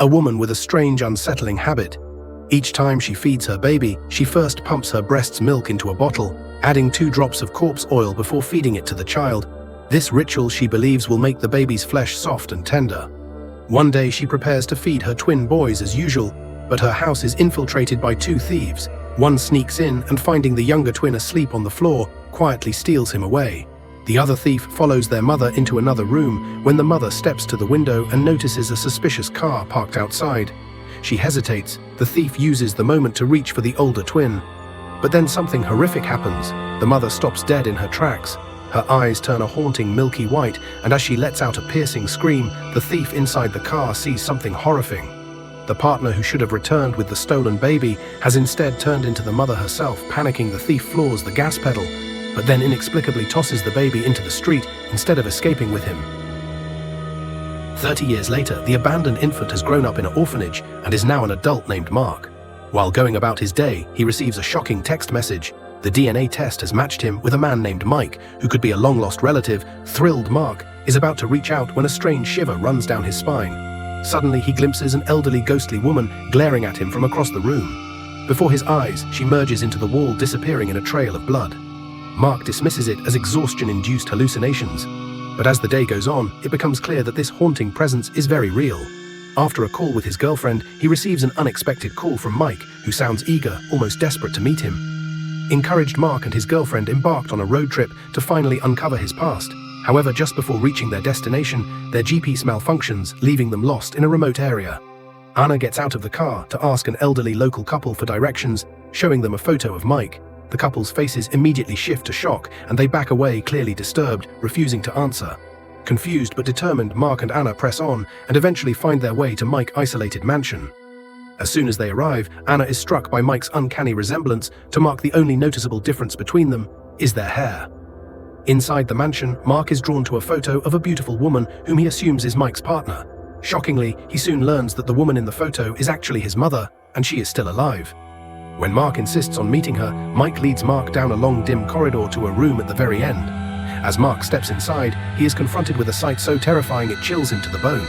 a woman with a strange, unsettling habit. Each time she feeds her baby, she first pumps her breast's milk into a bottle, adding 2 drops of corpse oil before feeding it to the child. This ritual, she believes, will make the baby's flesh soft and tender. One day she prepares to feed her twin boys as usual, but her house is infiltrated by 2 thieves. One sneaks in and, finding the younger twin asleep on the floor, quietly steals him away. The other thief follows their mother into another room when the mother steps to the window and notices a suspicious car parked outside. She hesitates. The thief uses the moment to reach for the older twin. But then something horrific happens. The mother stops dead in her tracks. Her eyes turn a haunting milky white, and as she lets out a piercing scream, the thief inside the car sees something horrifying. The partner who should have returned with the stolen baby has instead turned into the mother herself. Panicking, the thief floors the gas pedal, but then inexplicably tosses the baby into the street instead of escaping with him. 30 years later, the abandoned infant has grown up in an orphanage and is now an adult named Mark. While going about his day, he receives a shocking text message. The DNA test has matched him with a man named Mike, who could be a long-lost relative. Thrilled, Mark is about to reach out when a strange shiver runs down his spine. Suddenly, he glimpses an elderly, ghostly woman glaring at him from across the room. Before his eyes, she merges into the wall, disappearing in a trail of blood. Mark dismisses it as exhaustion-induced hallucinations. But as the day goes on, it becomes clear that this haunting presence is very real. After a call with his girlfriend, he receives an unexpected call from Mike, who sounds eager, almost desperate to meet him. Encouraged, Mark and his girlfriend embarked on a road trip to finally uncover his past. However, just before reaching their destination, their GPS malfunctions, leaving them lost in a remote area. Anna gets out of the car to ask an elderly local couple for directions, showing them a photo of Mike. The couple's faces immediately shift to shock, and they back away, clearly disturbed, refusing to answer. Confused but determined, Mark and Anna press on and eventually find their way to Mike's isolated mansion. As soon as they arrive, Anna is struck by Mike's uncanny resemblance. To Mark, the only noticeable difference between them is their hair. Inside the mansion, Mark is drawn to a photo of a beautiful woman whom he assumes is Mike's partner. Shockingly, he soon learns that the woman in the photo is actually his mother, and she is still alive. When Mark insists on meeting her, Mike leads Mark down a long, dim corridor to a room at the very end. As Mark steps inside, he is confronted with a sight so terrifying it chills him to the bone.